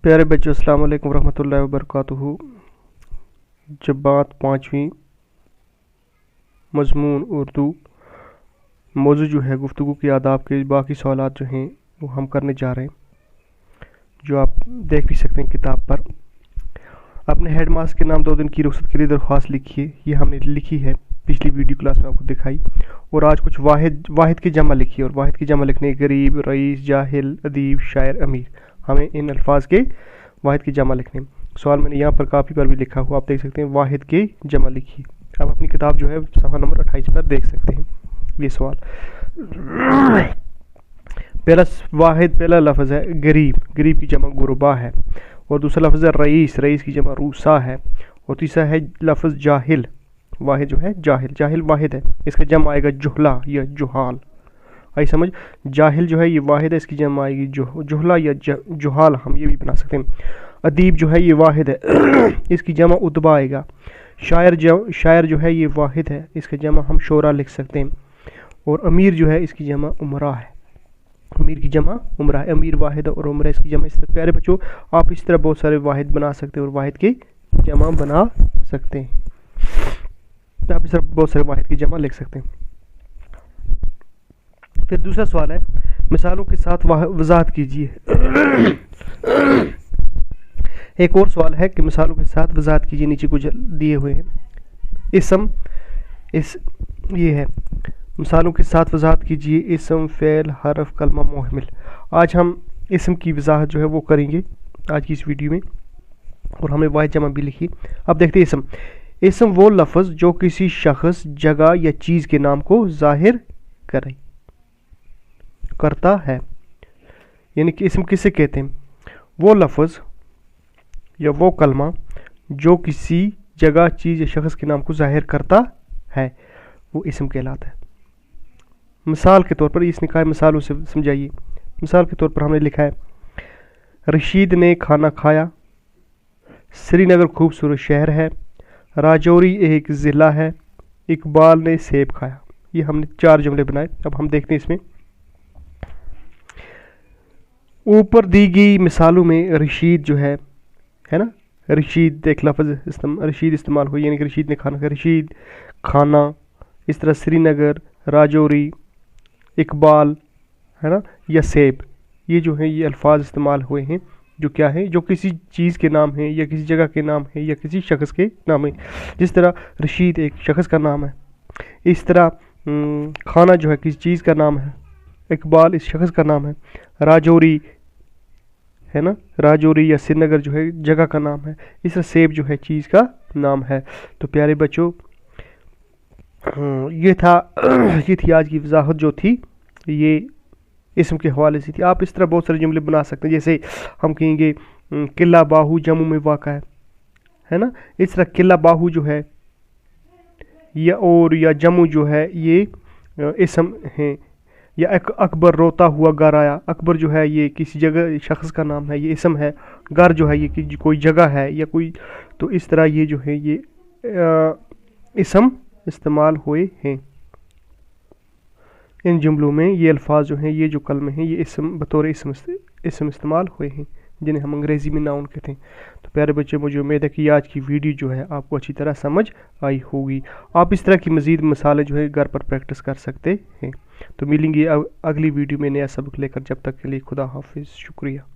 प्यारे बच्चों, अस्सलाम वालेकुम रहमतुल्लाहि व बरकातुहू। जमात 5वीं मज़मून उर्दू मौजू जो है गुफ्तगू की आदाब के बाकी सवालात जो हैं वो हम करने जा रहे हैं, जो आप देख भी सकते हैं किताब पर। अपने हेड मास्टर के नाम 2 दिन की रुखसत के लिए दरख्वास्त लिखिए। ये हमने लिखी है, पिछली वीडियो क्लास में आपको दिखाई। और आज कुछ वाहिद की जमा लिखी है, और वाहिद की जमा लिखने गरीब, रईस, जाहिल, अदीब, शायर, अमीर। हमें इन अल्फाज के वाहिद की जमा लिखने। सवाल मैंने यहाँ पर काफ़ी बार भी लिखा हुआ, आप देख सकते हैं। वाहिद की जमा लिखी। आप अपनी किताब जो है सफ़ा नंबर 28 पर देख सकते हैं ये सवाल। पहला लफ्ज़ है गरीब, गरीब की जमा गुरबा है। और दूसरा लफ्ज़ है रईस, रईस की जमा रूसा है। और तीसरा है लफ्ज़ जाहिल, वाहिद जो है जाहिल, जाहिल वाहिद है, इसका जमा आएगा जुहला या जुहाल। आई समझ। जाहिल जो है ये वाहिद है, इसकी जमा आएगी जुहला या जुहाल, हम ये भी बना सकते हैं। अदीब जो है ये वाहिद है, इसकी जमा उतबा आएगा। शायर जो है ये वाहिद है, इसका जमा हम शोरा लिख सकते हैं। और अमीर जो है इसकी जमा उमरा है, अमीर की जमा उमरा है। अमीर वाहिद है और उमरा इसकी जमा। इस तरह प्यारे बच्चों आप इस तरह बहुत सारे वाहिद बना सकते हैं और वाहिद की जमा बना सकते हैं। आप इस तरह बहुत सारे वाहिद की जमा लिख सकते हैं। फिर दूसरा सवाल है, मिसालों के साथ वजाहत कीजिए। एक और सवाल है कि मिसालों के साथ वजाहत कीजिए। नीचे कुछ दिए हुए हैं इसम, ये है मिसालों के साथ वजाहत कीजिए। इसम, फ़ेल, हरफ, कलमा, मुहमिल। आज हम इसम की वजाहत जो है वो करेंगे आज की इस वीडियो में, और हमने वाहिद जमा भी लिखी। अब देखते हैं इसम। इसम वो लफ्ज़ जो किसी शख्स, जगह या चीज़ के नाम को जाहिर करता है। यानी कि इसम किसे कहते हैं? वो लफ्ज़ या वो कलमा जो किसी जगह, चीज़ या शख्स के नाम को जाहिर करता है, वो इसम कहलाता है। मिसाल के तौर पर इसने कहा है, मिसालों से समझाइए। मिसाल के तौर पर हमने लिखा है, रशीद ने खाना खाया, श्रीनगर खूबसूरत शहर है, राजौरी एक ज़िला है, इकबाल ने सेब खाया। ये हमने 4 जुमले बनाए। अब हम देखते हैं इसमें। ऊपर दी गई मिसालों में रशीद जो है ना, रशीद एक लफ्ज़ रशीद इस्तेमाल हुई, यानी कि रशीद ने खाना खाया, रशीद, खाना। इस तरह श्रीनगर, राजौरी, इकबाल, है ना, या सेब। ये जो है ये अल्फाज इस्तेमाल हुए हैं जो क्या है, जो किसी चीज़ के नाम है या किसी जगह के नाम है या किसी शख्स के नाम है। जिस तरह रशीद एक शख्स का नाम है, इस तरह खाना जो है किसी चीज़ का नाम है, इकबाल इस शख्स का नाम है, राजौरी है ना, राजौरी या श्रीनगर जो है जगह का नाम है, इस तरह सेब जो है चीज़ का नाम है। तो प्यारे बच्चों ये थी आज की वजाहत जो थी, ये इसम के हवाले से थी। आप इस तरह बहुत सारे जुमले बना सकते हैं। जैसे हम कहेंगे किला बाहू जम्मू में वाक़ा है ना, इस तरह किला बाहू जो है या जम्मू जो है ये इसम है। या अकबर रोता हुआ घर आया, अकबर जो है ये किसी जगह शख्स का नाम है, ये इसम है। घर जो है ये कोई जगह है या कोई, तो इस तरह ये जो है ये इसम इस्तेमाल हुए हैं। इन जुमलों में ये अल्फाज जो हैं, ये जो कलमे हैं, ये इसम बतौर इसम इस्तेमाल हुए हैं, जिन्हें हम अंग्रेज़ी में नाउन कहते हैं। तो प्यारे बच्चे, मुझे उम्मीद है कि आज की वीडियो जो है आपको अच्छी तरह समझ आई होगी। आप इस तरह की मज़ीद मिसालें जो है घर पर प्रैक्टिस कर सकते हैं। तो मिलेंगे अगली वीडियो में नया सबक लेकर। जब तक के लिए खुदा हाफिज़, शुक्रिया।